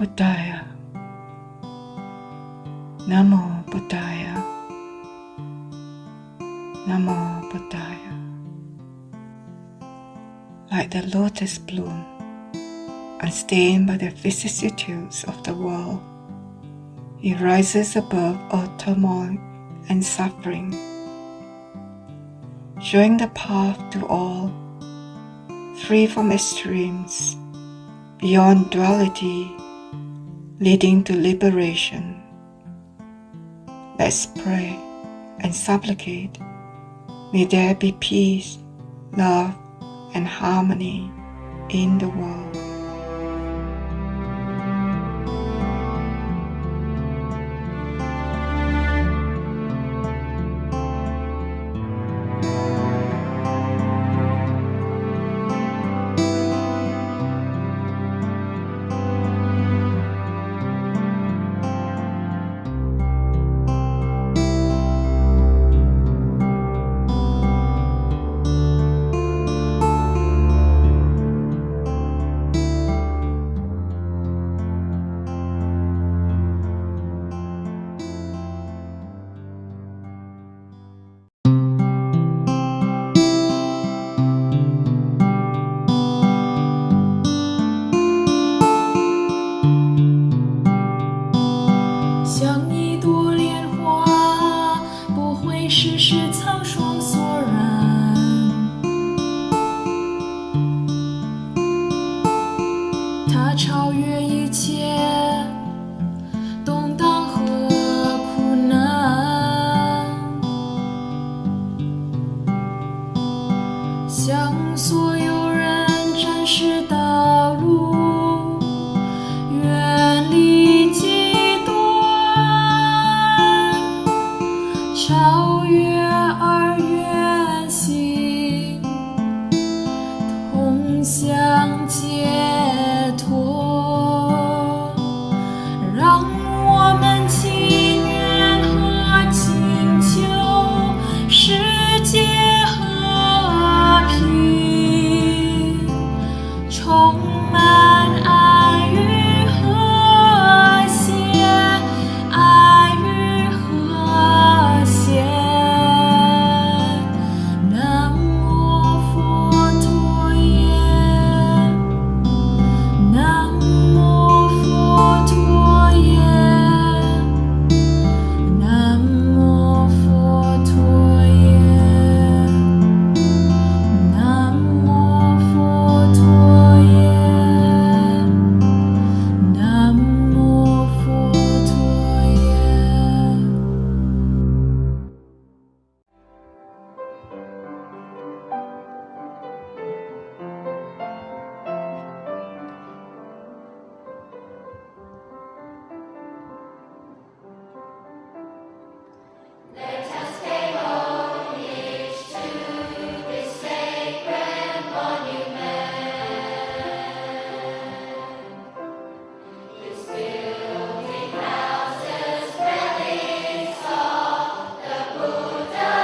Buddhaya. Namo Buddhaya. Namo Buddhaya. Like the lotus bloom, unstained by the vicissitudes of the world, he rises above all turmoil and suffering, showing the path to all, free from extremes, beyond duality, leading to liberation. Let's pray and supplicate. May there be peace, love, and harmony in the world.它超越一切动荡和苦难，向所有人展示道路，远离极端，超越二元性，通向解脱，让我们祈愿和请求世界和平，充满爱与和谐，爱与和谐。南无佛陀耶，南无佛陀耶，南无佛陀耶，南无佛陀耶，南无佛陀耶。Let us pay homage to this sacred monument. This building houses relics of the Buddha.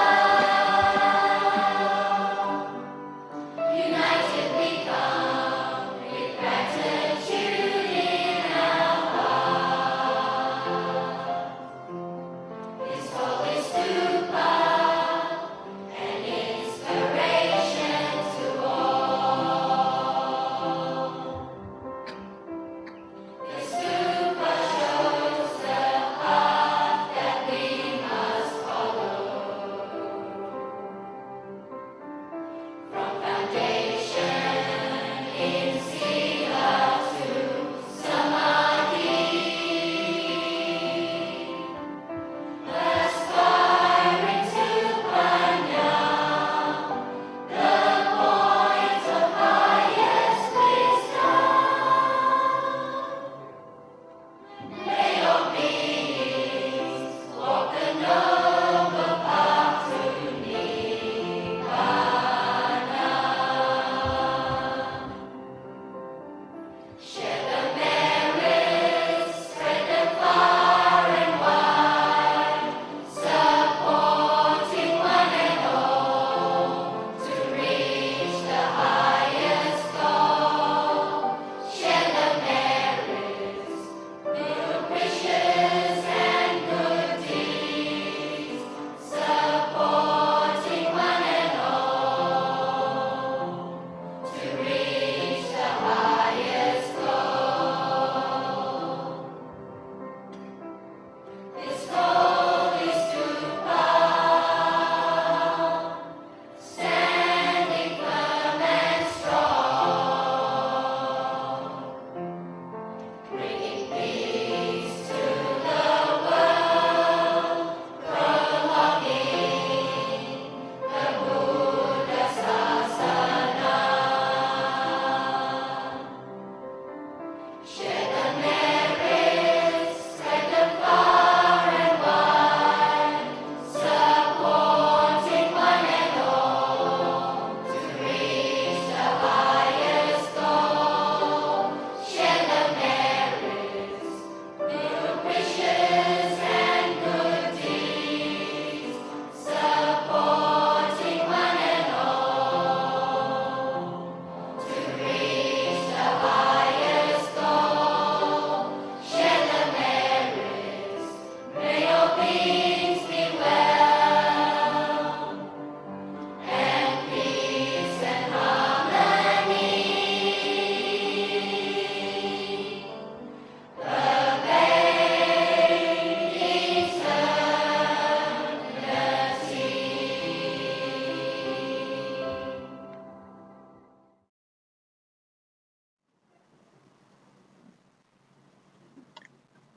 United we come with gratitude in our heart. This holy stupa, an inspiration to all. The stupa shows the path that we must follow. From foundation in Sila to Samadhi, aspiring to Panya, the point of highest wisdom. May all beings walk the noble path to Nibbana.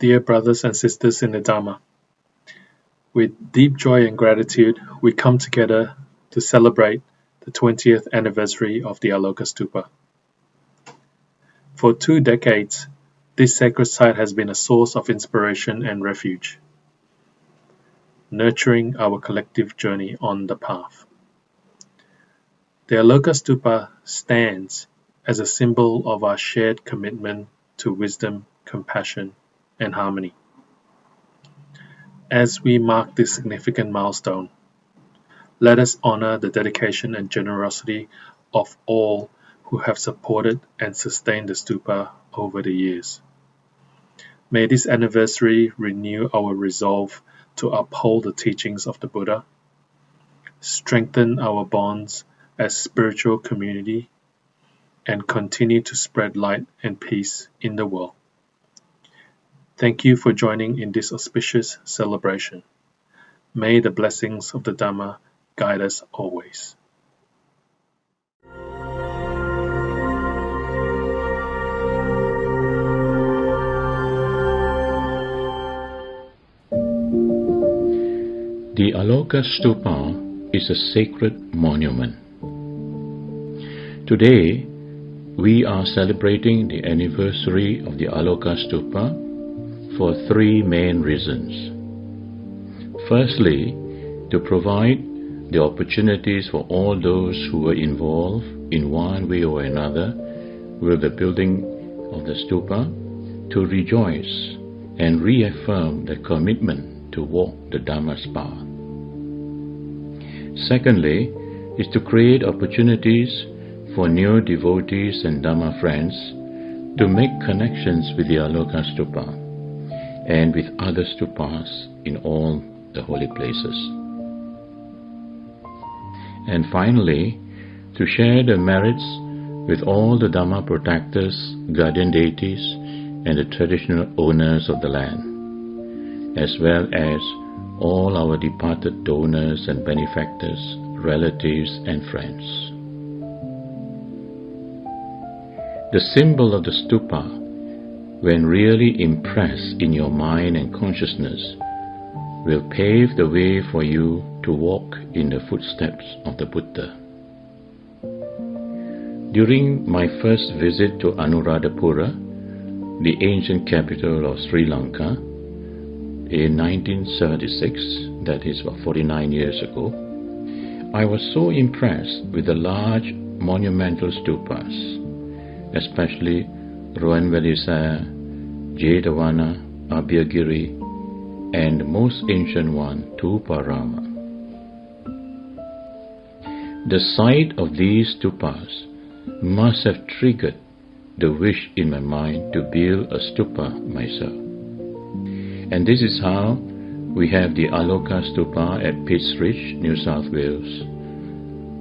Dear brothers and sisters in the Dhamma, with deep joy and gratitude, we come together to celebrate the 20th anniversary of the Aloka Stupa. For 2 decades, this sacred site has been a source of inspiration and refuge, nurturing our collective journey on the path. The Aloka Stupa stands as a symbol of our shared commitment to wisdom, compassion, and harmony. As we mark this significant milestone, let us honor the dedication and generosity of all who have supported and sustained the stupa over the years. May this anniversary renew our resolve to uphold the teachings of the Buddha, strengthen our bonds as spiritual community, and continue to spread light and peace in the world. Thank you for joining in this auspicious celebration. May the blessings of the Dhamma guide us always. The Aloka Stupa is a sacred monument. Today, we are celebrating the anniversary of the Aloka Stupa for 3 main reasons. Firstly, to provide the opportunities for all those who were involved in one way or another with the building of the stupa to rejoice and reaffirm their commitment to walk the Dhamma's path. Secondly, is to create opportunities for new devotees and Dhamma friends to make connections with the Aloka Stupa and with other stupas in all the holy places. And finally, to share the merits with all the Dhamma protectors, guardian deities, and the traditional owners of the land, as well as all our departed donors and benefactors, relatives and friends. The symbol of the stupa, when really impressed in your mind and consciousness, will pave the way for you to walk in the footsteps of the Buddha. During my first visit to Anuradhapura, the ancient capital of Sri Lanka, in 1976, that is 49 years ago, I was so impressed with the large monumental stupas, especially Ruwanvelisa, Jetavana, Abhayagiri, and the most ancient one, Tuparama. The sight of these stupas must have triggered the wish in my mind to build a stupa myself. And this is how we have the Aloka Stupa at Pitts Ridge, New South Wales,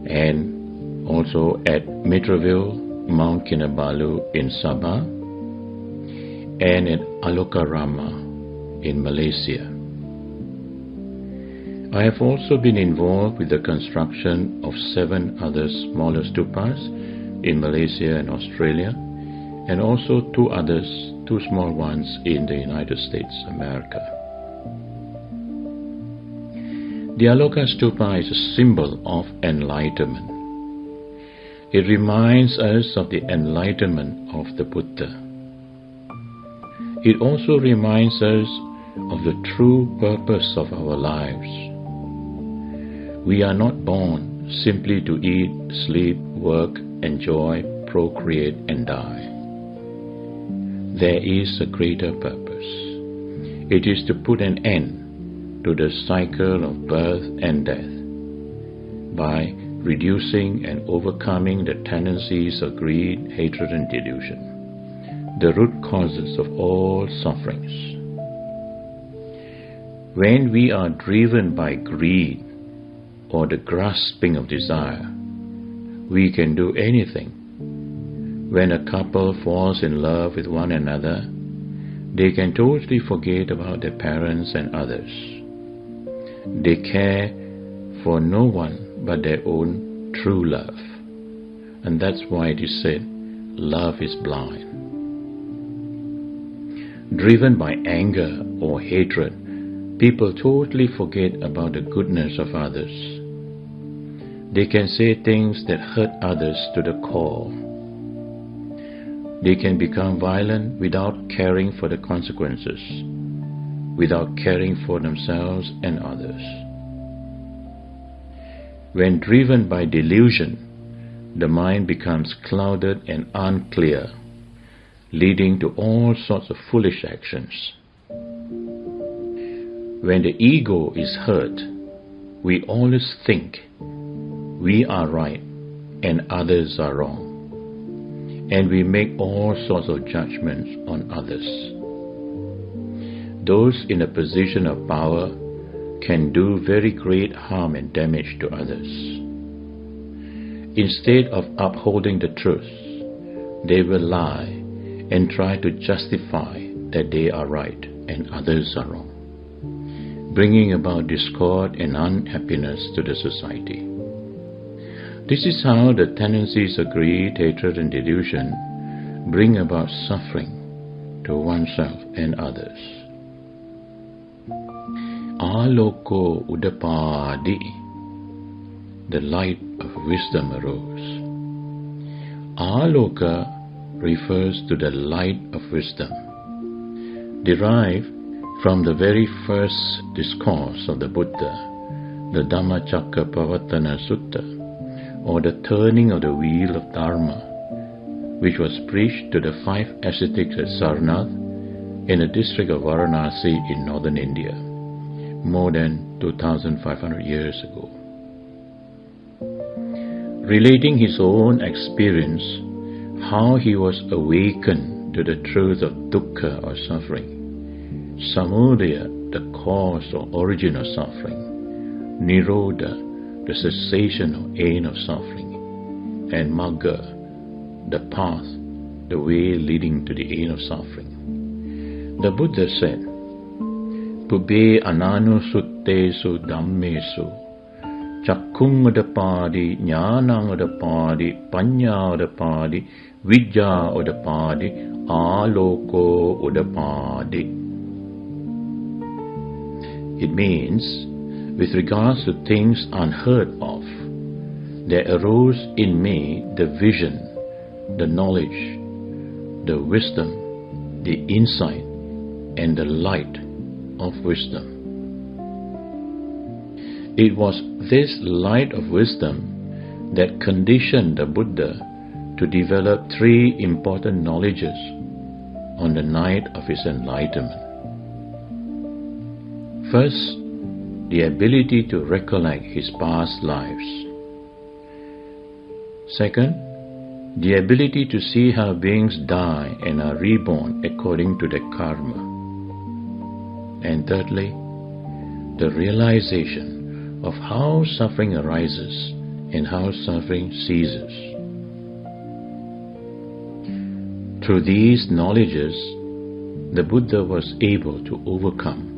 and also at Mitraville, Mount Kinabalu in Sabah, and at Aloka Rama in Malaysia. I have also been involved with the construction of 7 other smaller stupas in Malaysia and Australia, and also 2 small ones in the United States, America. The Aloka Stupa is a symbol of enlightenment. It reminds us of the enlightenment of the Buddha. It also reminds us of the true purpose of our lives. We are not born simply to eat, sleep, work, enjoy, procreate, and die. There is a greater purpose. It is to put an end to the cycle of birth and death by reducing and overcoming the tendencies of greed, hatred, and delusion, the root causes of all sufferings. When we are driven by greed or the grasping of desire, we can do anything. When a couple falls in love with one another, they can totally forget about their parents and others. They care for no one but their own true love. And that's why it is said, love is blind. Driven by anger or hatred, people totally forget about the goodness of others. They can say things that hurt others to the core. They can become violent without caring for the consequences, without caring for themselves and others. When driven by delusion, the mind becomes clouded and unclear, leading to all sorts of foolish actions. When the ego is hurt, we always think we are right and others are wrong, and we make all sorts of judgments on others. Those in a position of power can do very great harm and damage to others. Instead of upholding the truth, they will lie and try to justify that they are right and others are wrong, bringing about discord and unhappiness to the society. This is how the tendencies of greed, hatred and delusion bring about suffering to oneself and others. ΑΛΟΚΟ UDAPÀDI, the light of wisdom arose. Aloka refers to the light of wisdom, derived from the very first discourse of the Buddha, the Dhammacakkappavattana Sutta, or the turning of the wheel of Dharma, which was preached to the 5 ascetics at Sarnath in the district of Varanasi in northern India, more than 2,500 years ago. Relating his own experience, how he was awakened to the truth of dukkha or suffering, samudaya, the cause or origin of suffering, nirodha, the cessation or end of suffering, and magga, the path, the way leading to the end of suffering. The Buddha said, Pubbe ananusuttesu dhammesu Chakkhung udapadi, jnanang udapadi, panya udapadi, vidya udapadi, āLOKO UDAPÀDI. It means, with regards to things unheard of, there arose in me the vision, the knowledge, the wisdom, the insight, and the light of wisdom. It was this light of wisdom that conditioned the Buddha to develop 3 important knowledges on the night of his enlightenment. First, the ability to recollect his past lives. Second, the ability to see how beings die and are reborn according to their karma. And thirdly, the realization of how suffering arises and how suffering ceases. Through these knowledges, the Buddha was able to overcome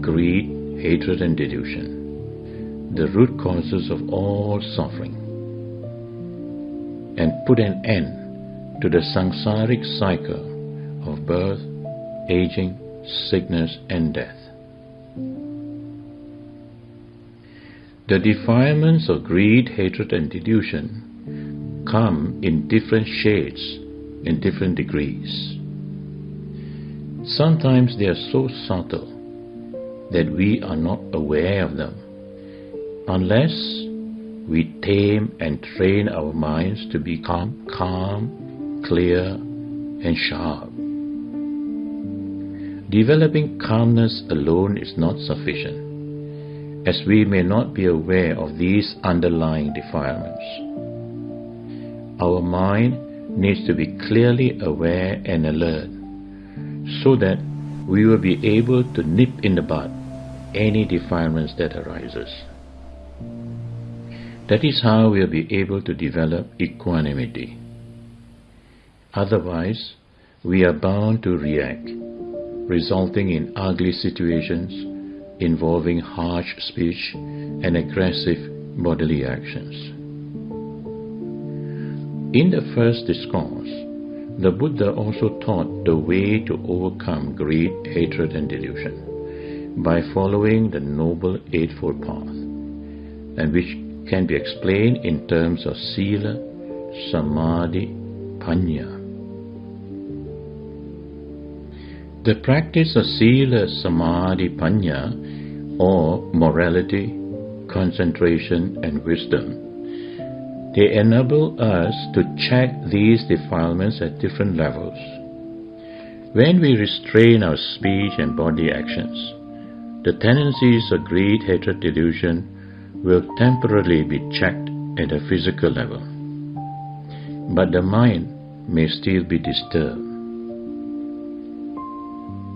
greed, hatred and delusion, the root causes of all suffering, and put an end to the samsaric cycle of birth, aging, sickness and death. The defilements of greed, hatred and delusion come in different shades, in different degrees. Sometimes they are so subtle that we are not aware of them unless we tame and train our minds to become calm, clear and sharp. Developing calmness alone is not sufficient, as we may not be aware of these underlying defilements. Our mind needs to be clearly aware and alert, so that we will be able to nip in the bud any defilements that arises. That is how we will be able to develop equanimity. Otherwise, we are bound to react, resulting in ugly situations involving harsh speech and aggressive bodily actions. In the first discourse, The Buddha also taught the way to overcome greed, hatred and delusion by following the Noble Eightfold Path, and which can be explained in terms of Sila, Samadhi, Panya. The practice of Sila, Samadhi, Panya, or morality, concentration and wisdom, they enable us to check these defilements at different levels. When we restrain our speech and body actions, the tendencies of greed, hatred, delusion will temporarily be checked at a physical level, but the mind may still be disturbed.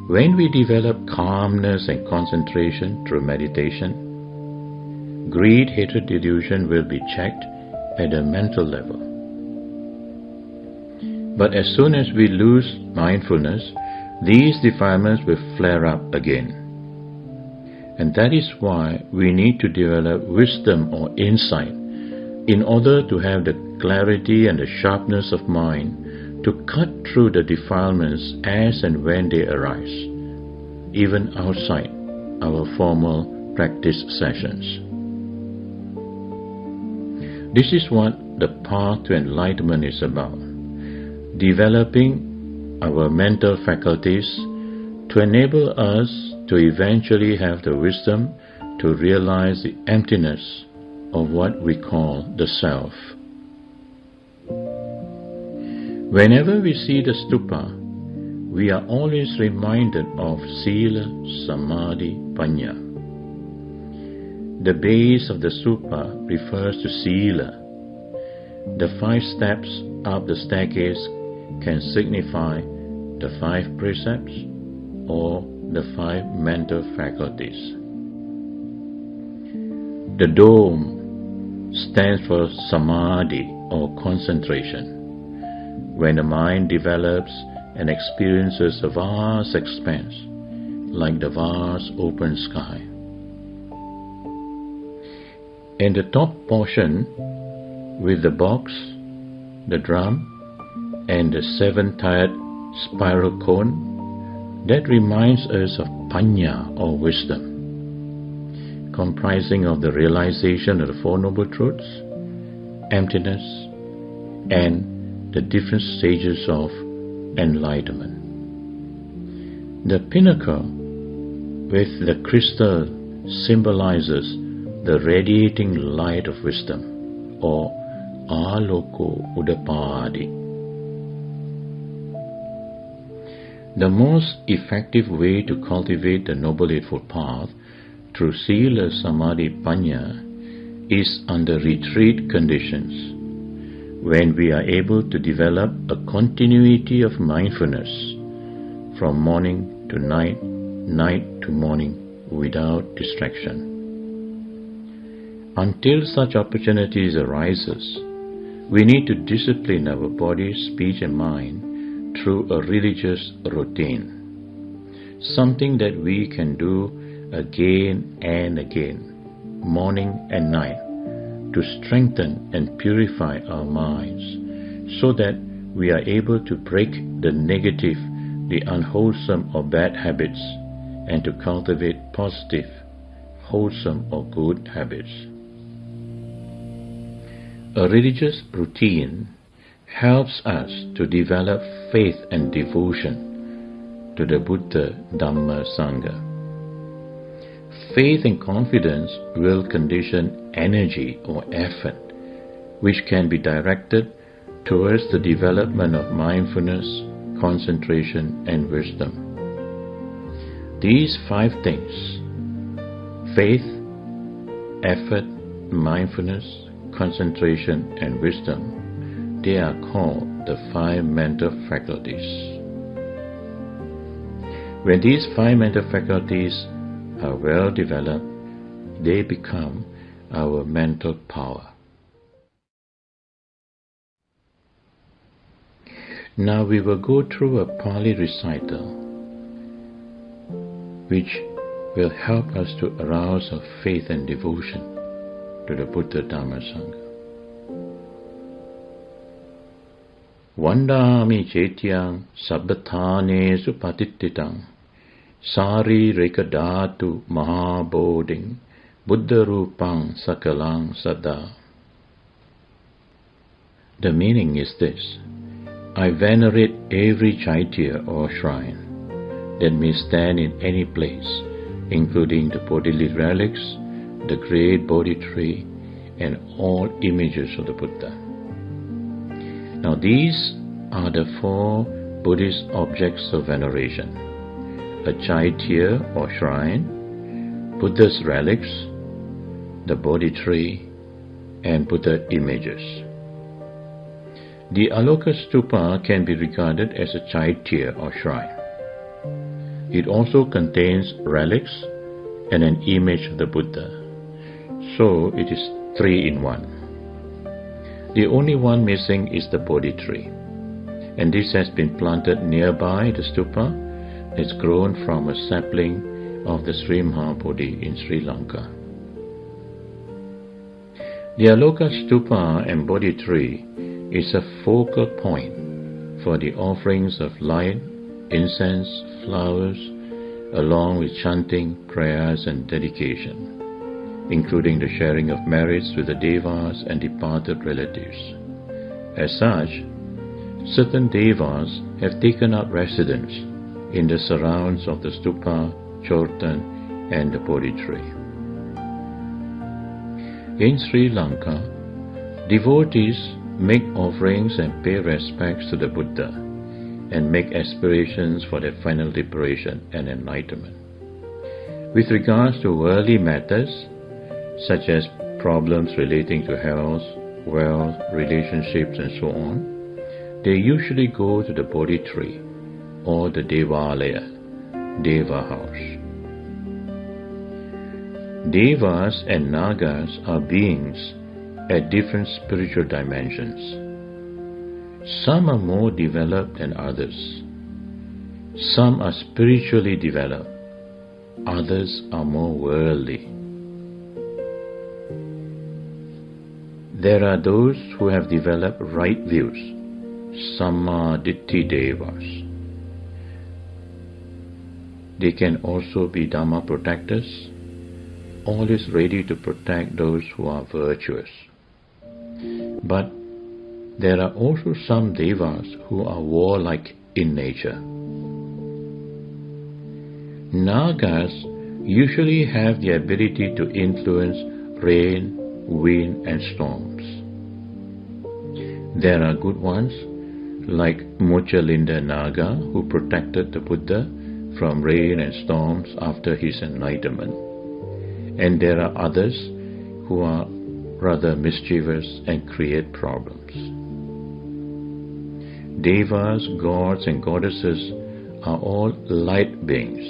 When we develop calmness and concentration through meditation, greed, hatred, delusion will be checked at a mental level. But as soon as we lose mindfulness, these defilements will flare up again. And that is why we need to develop wisdom or insight in order to have the clarity and the sharpness of mind to cut through the defilements as and when they arise, even outside our formal practice sessions. This is what the path to enlightenment is about, developing our mental faculties to enable us to eventually have the wisdom to realize the emptiness of what we call the self. Whenever we see the stupa, we are always reminded of Sila, Samadhi, Panya. The base of the stupa refers to Sila. The 5 steps up the staircase can signify the 5 precepts or the 5 mental faculties. The dome stands for Samadhi or concentration, when the mind develops and experiences a vast expanse like the vast open sky. And the top portion with the box, the drum, and the 7-tiered spiral cone, that reminds us of Panya or wisdom, comprising of the realization of the 4 Noble Truths, emptiness, and the different stages of enlightenment. The pinnacle with the crystal symbolizes the radiating light of wisdom, or ΑΛΟΚO UDAPÀDI. The most effective way to cultivate the Noble Eightfold Path through Sila, Samadhi, Panya is under retreat conditions, when we are able to develop a continuity of mindfulness from morning to night, night to morning without distraction. Until such opportunities arises, we need to discipline our body, speech and mind through a religious routine, something that we can do again and again, morning and night, to strengthen and purify our minds, so that we are able to break the negative, the unwholesome or bad habits, and to cultivate positive, wholesome or good habits. A religious routine helps us to develop faith and devotion to the Buddha, Dhamma, Sangha. Faith and confidence will condition energy or effort, which can be directed towards the development of mindfulness, concentration, and wisdom. These 5 things, faith, effort, mindfulness, concentration, and wisdom, they are called the 5 mental faculties. When these 5 mental faculties are well developed, they become our mental power. Now we will go through a Pali recital which will help us to arouse our faith and devotion to the Buddha, Dhamma, Sangha. Vandami chetyang sabbathanesu patititang sari rekadatu mahabodhing buddha rupang sakalang sada. The meaning is this: I venerate every chaitya or shrine that may stand in any place, including the bodily relics, the great Bodhi tree, and all images of the Buddha. Now these are the 4 Buddhist objects of veneration: a chaitya or shrine, Buddha's relics, the Bodhi tree, and Buddha images. The Aloka Stupa can be regarded as a chaitya or shrine. It also contains relics and an image of the Buddha, so it is 3 in 1. The only one missing is the Bodhi tree, and this has been planted nearby the stupa. It's grown from a sapling of the Sri Mahabodhi in Sri Lanka. The Aloka Stupa and Bodhi tree is a focal point for the offerings of light, incense, flowers, along with chanting, prayers and dedication, including the sharing of merits with the devas and departed relatives. As such, certain devas have taken up residence in the surrounds of the stupa, Chortan and the Bodhi tree. In Sri Lanka, devotees make offerings and pay respects to the Buddha and make aspirations for their final liberation and enlightenment. With regards to worldly matters, such as problems relating to health, wealth, relationships and so on, they usually go to the Bodhi tree or the Devalaya, Deva house. Devas and Nagas are beings at different spiritual dimensions. Some are more developed than others. Some are spiritually developed. Others are more worldly. There are those who have developed right views, Sammaditthi Devas. They can also be Dhamma protectors, always ready to protect those who are virtuous. But there are also some devas who are warlike in nature. Nagas usually have the ability to influence rain, wind and storms. There are good ones like Mochalinda Naga, who protected the Buddha from rain and storms after his enlightenment. And there are others who are rather mischievous and create problems. Devas, gods and goddesses are all light beings.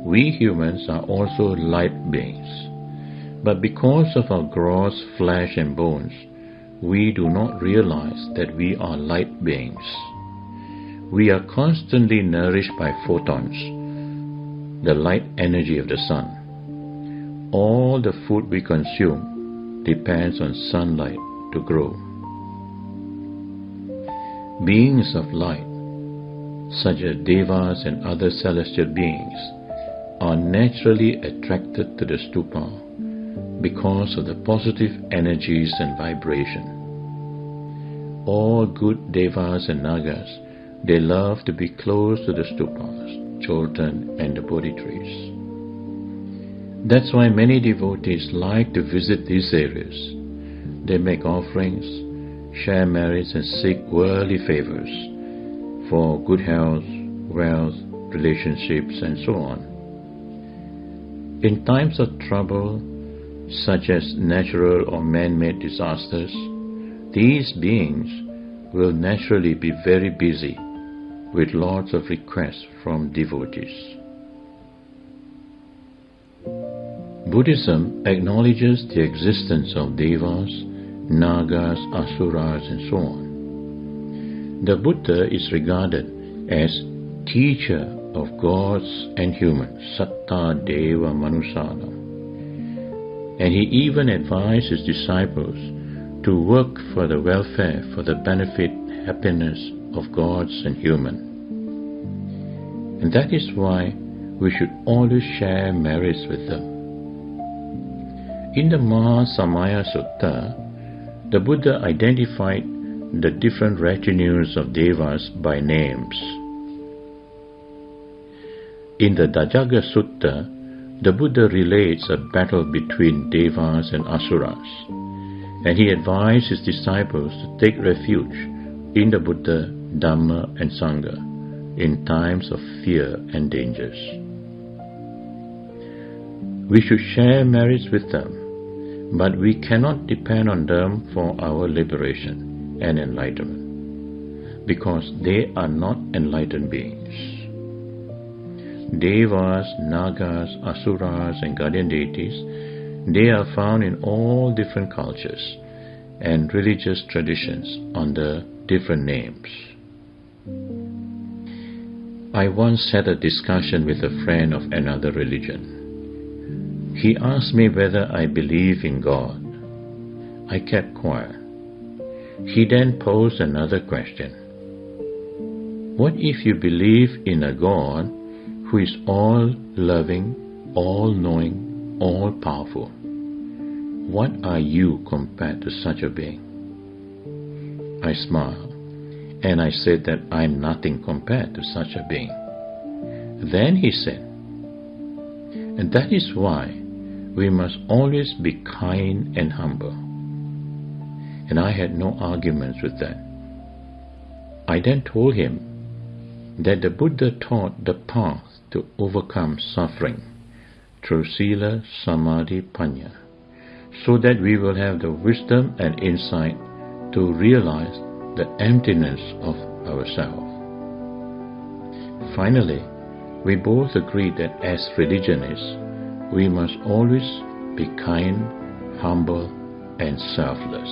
We humans are also light beings. But because of our gross flesh and bones, we do not realize that we are light beings. We are constantly nourished by photons, the light energy of the sun. All the food we consume depends on sunlight to grow. Beings of light, such as devas and other celestial beings, are naturally attracted to the stupa because of the positive energies and vibration. All good devas and nagas, they love to be close to the stupas, Chortan and the Bodhi trees. That's why many devotees like to visit these areas. They make offerings, share merits and seek worldly favors for good health, wealth, relationships and so on. In times of trouble, such as natural or man-made disasters, these beings will naturally be very busy with lots of requests from devotees. Buddhism acknowledges the existence of devas, nagas, asuras and so on. The Buddha is regarded as teacher of gods and humans, Satta Deva Manusana. And he even advised his disciples to work for the welfare, for the benefit, happiness of gods and human. And that is why we should always share merits with them. In the Mahasamaya Sutta, the Buddha identified the different retinues of devas by names. In the Dajaga Sutta, the Buddha relates a battle between devas and asuras, and he advised his disciples to take refuge in the Buddha, Dhamma and Sangha in times of fear and dangers. We should share merits with them, but we cannot depend on them for our liberation and enlightenment, because they are not enlightened beings. Devas, Nagas, Asuras and guardian deities, they are found in all different cultures and religious traditions under different names. I once had a discussion with a friend of another religion. He asked me whether I believe in God. I kept quiet. He then posed another question. What if you believe in a God who is all-loving, all-knowing, all-powerful? What are you compared to such a being? I smiled, and I said that I am nothing compared to such a being. Then he said, and that is why we must always be kind and humble. And I had no arguments with that. I then told him that the Buddha taught the path to overcome suffering through Sila, Samadhi, Panya, so that we will have the wisdom and insight to realize the emptiness of ourselves. Finally, we both agreed that as religionists, we must always be kind, humble, and selfless.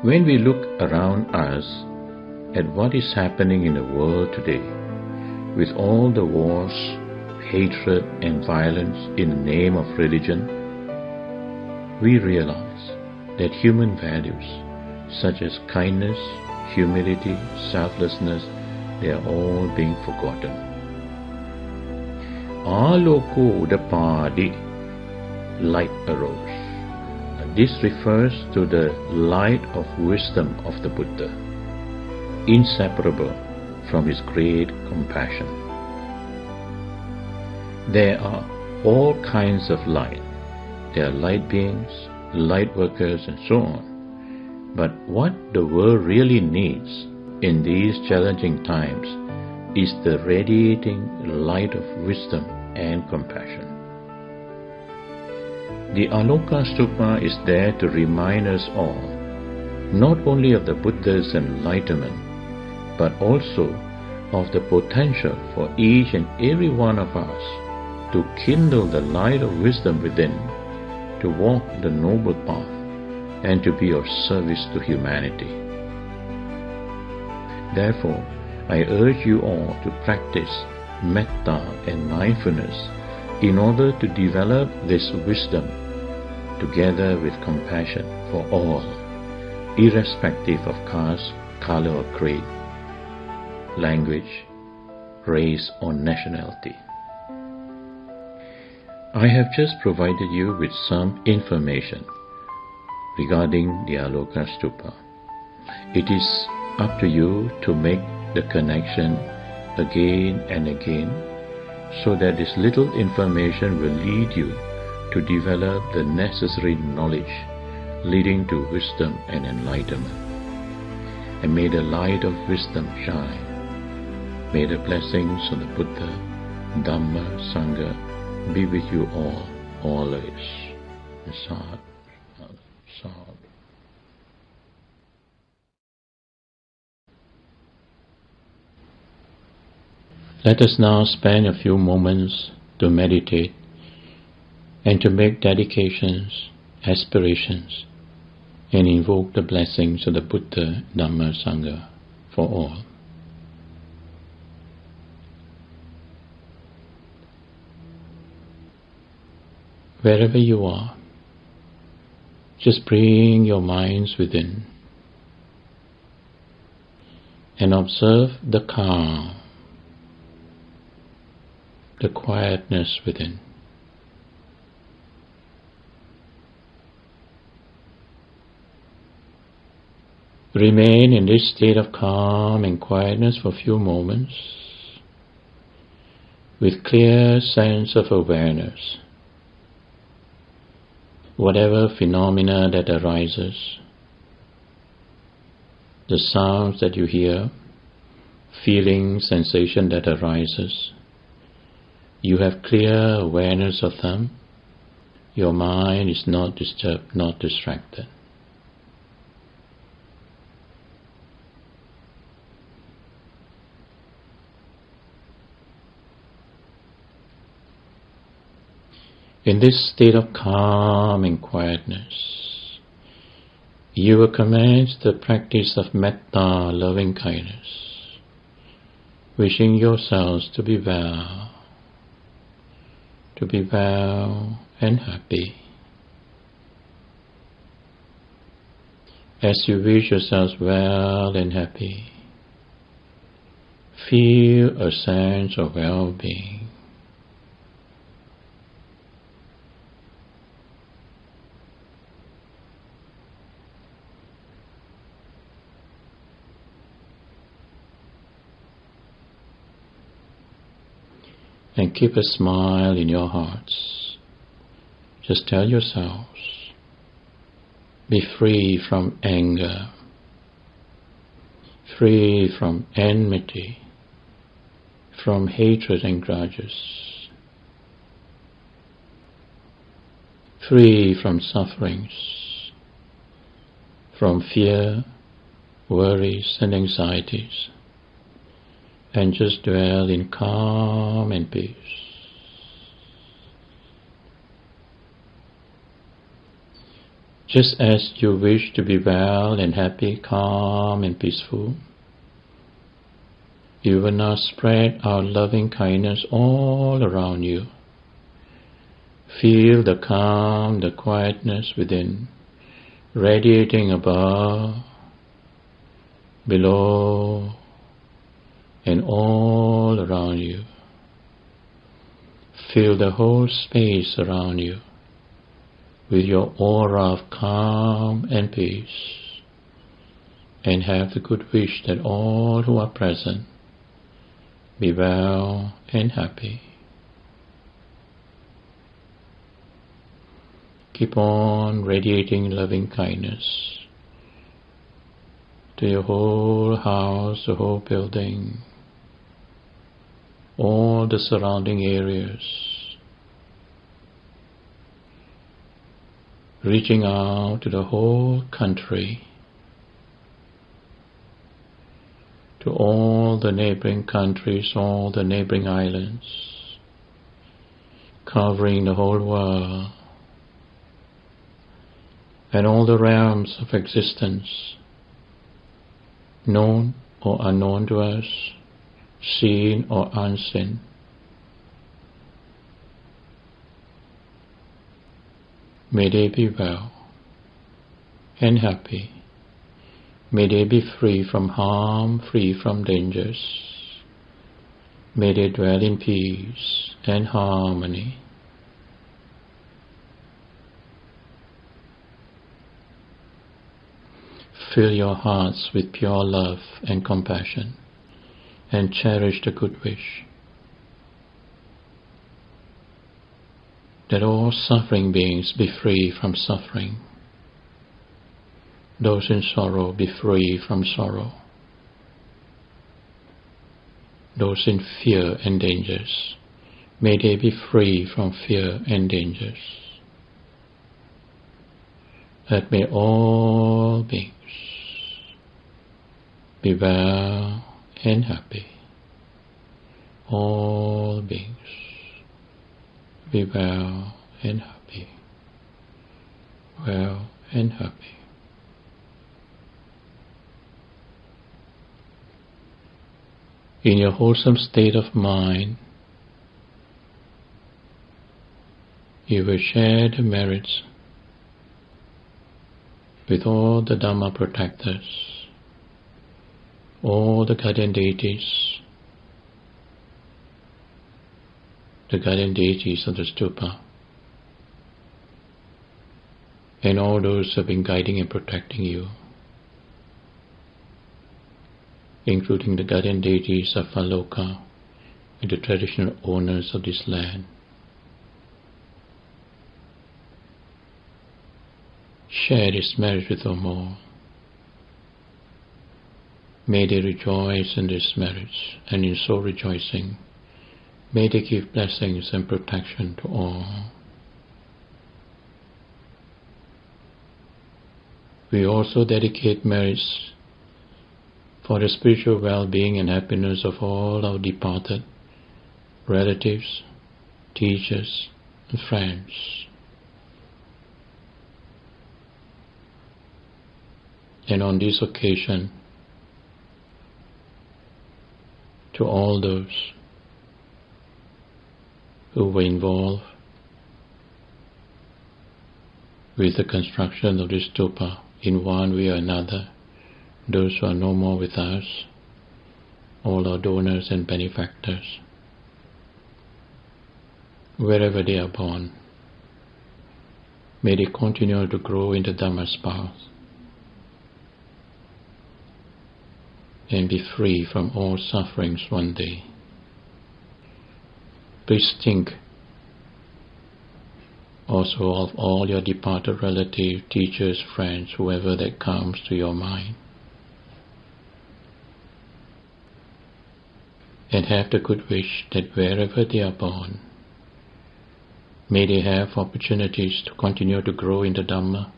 When we look around us at what is happening in the world today, with all the wars, hatred, and violence in the name of religion, we realize that human values such as kindness, humility, selflessness, they are all being forgotten. ΑΛΟΚΟ UDAPÀDI, light arose. This refers to the light of wisdom of the Buddha, inseparable from his great compassion. There are all kinds of light. There are light beings, light workers, and so on. But what the world really needs in these challenging times is the radiating light of wisdom and compassion. The Aloka Stupa is there to remind us all, not only of the Buddha's enlightenment, but also of the potential for each and every one of us to kindle the light of wisdom within, to walk the noble path, and to be of service to humanity. Therefore, I urge you all to practice metta and mindfulness in order to develop this wisdom together with compassion for all, irrespective of caste, color or creed, language, race or nationality. I have just provided you with some information regarding the Aloka Stupa. It is up to you to make the connection again and again, so that this little information will lead you to develop the necessary knowledge leading to wisdom and enlightenment. And may the light of wisdom shine. May the blessings of the Buddha, Dhamma, Sangha be with you all, always. Sad, sad. Let us now spend a few moments to meditate and to make dedications, aspirations, and invoke the blessings of the Buddha, Dhamma, Sangha for all. Wherever you are, just bring your minds within and observe the calm, the quietness within. Remain in this state of calm and quietness for a few moments with clear sense of awareness. Whatever phenomena that arises, the sounds that you hear, feeling, sensation that arises, you have clear awareness of them. Your mind is not disturbed, not distracted. In this state of calm and quietness, you will commence the practice of metta, loving kindness, wishing yourselves to be well and happy. As you wish yourselves well and happy, feel a sense of well-being. And keep a smile in your hearts. Just tell yourselves, be free from anger, free from enmity, from hatred and grudges, free from sufferings, from fear, worries and anxieties, and just dwell in calm and peace. Just as you wish to be well and happy, calm and peaceful, you will now spread out loving kindness all around you. Feel the calm, the quietness within, radiating above, below, and all around you. Fill the whole space around you with your aura of calm and peace, and have the good wish that all who are present be well and happy. Keep on radiating loving kindness to your whole house, the whole building, all the surrounding areas, reaching out to the whole country, to all the neighboring countries, all the neighboring islands, covering the whole world, and all the realms of existence, known or unknown to us, seen or unseen. May they be well and happy. May they be free from harm, free from dangers. May they dwell in peace and harmony. Fill your hearts with pure love and compassion, and cherish the good wish that all suffering beings be free from suffering. Those in sorrow be free from sorrow. Those in fear and dangers, may they be free from fear and dangers. That may all beings be well and happy. All beings be well and happy. Well and happy. In your wholesome state of mind, you will share the merits with all the Dhamma protectors, all the guardian deities, of the stupa, and all those who have been guiding and protecting you, including the guardian deities of Aloka and the traditional owners of this land. Share this merit with them all. May they rejoice in this merits, and in so rejoicing, may they give blessings and protection to all. We also dedicate merits for the spiritual well-being and happiness of all our departed relatives, teachers, and friends. And on this occasion, to all those who were involved with the construction of this stupa in one way or another, those who are no more with us, all our donors and benefactors, wherever they are born, may they continue to grow in the Dhamma's path and be free from all sufferings one day. Please think also of all your departed relatives, teachers, friends, whoever that comes to your mind. And have the good wish that wherever they are born, may they have opportunities to continue to grow in the Dhamma,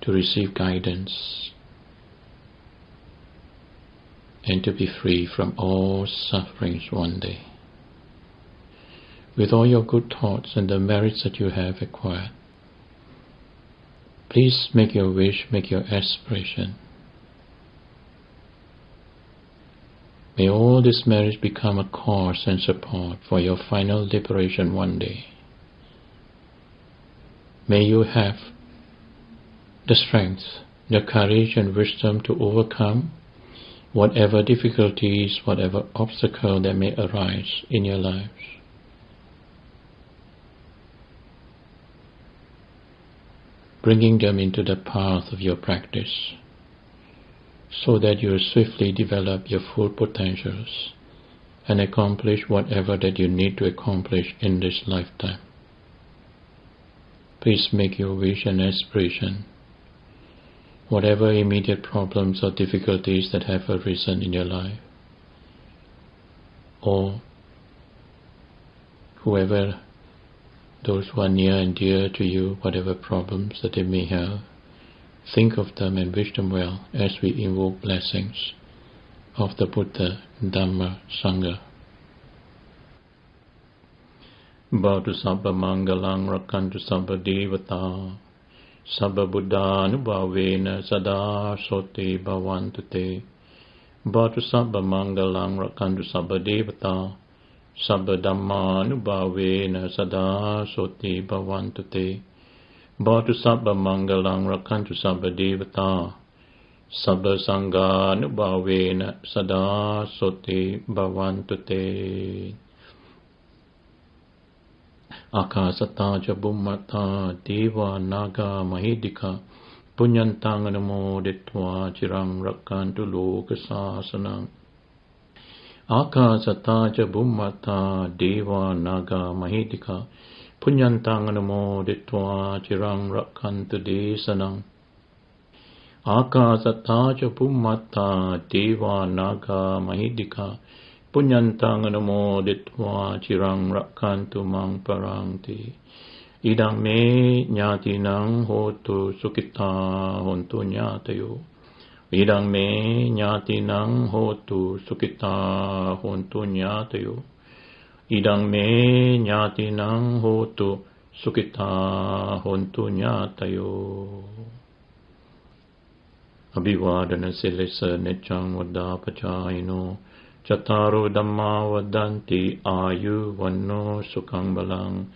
to receive guidance, and to be free from all sufferings one day. With all your good thoughts and the merits that you have acquired, please make your wish, make your aspiration. May all these merits become a cause and support for your final liberation one day. May you have the strength, the courage and wisdom to overcome whatever difficulties, whatever obstacle that may arise in your lives. Bringing them into the path of your practice, so that you swiftly develop your full potentials and accomplish whatever that you need to accomplish in this lifetime. Please make your wish and aspiration. Whatever immediate problems or difficulties that have arisen in your life, or whoever, those who are near and dear to you, whatever problems that they may have, think of them and wish them well as we invoke blessings of the Buddha, Dhamma, Sangha. Bhavatu sabba mangalang rakantu sabba devata sabba buddhanubhavena sada soti bhavantu te. Bhavatu sabba mangalang rakantu sabba devata sabba dhammanubhavena sada soti bhavantu te. Bhavatu sabba mangalang rakantu sabba devata sabba sanghanubhavena sada soti bhavantu te. Akasata ca bummata deva naga mahidika punyantang namo ditva cirang rakantu loka sasanang. Akasata ca bummata deva naga mahidika punyantang namo ditva cirang rakantu desanang. Akasata ca bummata deva naga mahidika punyantang namo ditva cirang rakantu mang paranti. Idang me nyatinang hotu sukita hontu nyatayo. Idang me nyatinang hotu sukita hontu nyatayo. Idang me nyatinang hotu sukita hontu nyatayo. Abhivadana silisa nechang vadapachayino Cattaro Dhamma Vadanti Ayu Vanno Sukhang Balang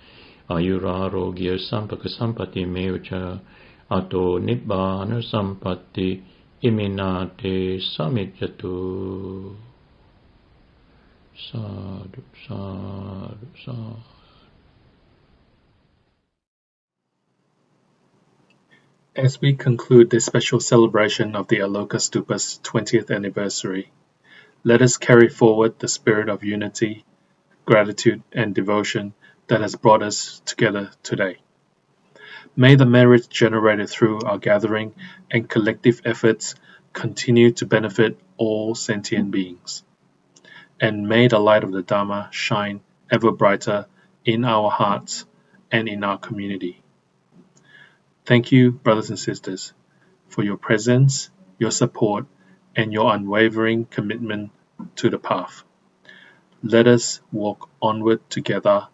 Ayurarogya Sampaka Sampati Mevacha Ato Nibbana Sampatti Iminate samijjatu. Sadhu, sadhu, sadhu. As we conclude this special celebration of the Aloka Stupa's 20th anniversary, let us carry forward the spirit of unity, gratitude, and devotion that has brought us together today. May the merits generated through our gathering and collective efforts continue to benefit all sentient beings. And may the light of the Dhamma shine ever brighter in our hearts and in our community. Thank you, brothers and sisters, for your presence, your support, and your unwavering commitment to the path. Let us walk onward together,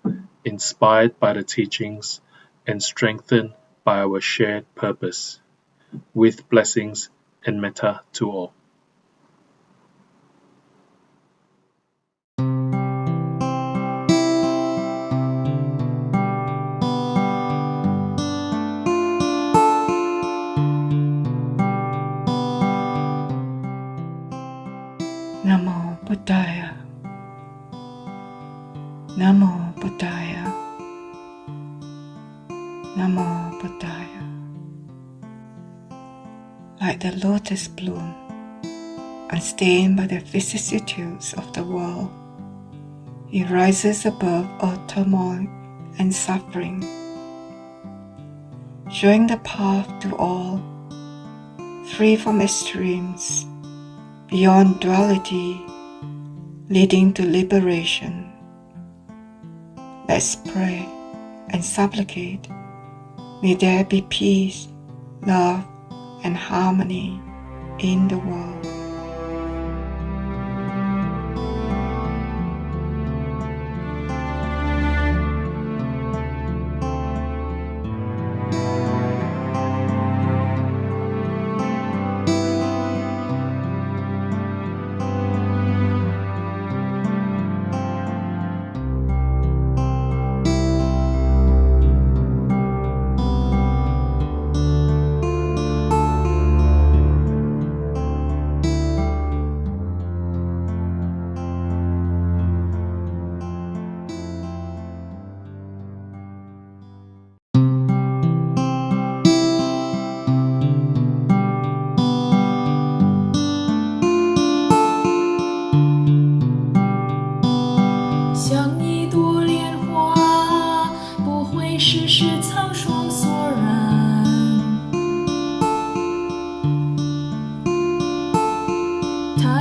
inspired by the teachings and strengthened by our shared purpose, with blessings and metta to all. Namo Buddhaya. Namo Buddhaya. Namo Buddhaya. Like the lotus bloom, unstained by the vicissitudes of the world, it rises above all turmoil and suffering, showing the path to all, free from extremes, beyond duality, leading to liberation. Let's pray and supplicate. May there be peace, love, and harmony in the world.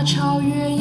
超越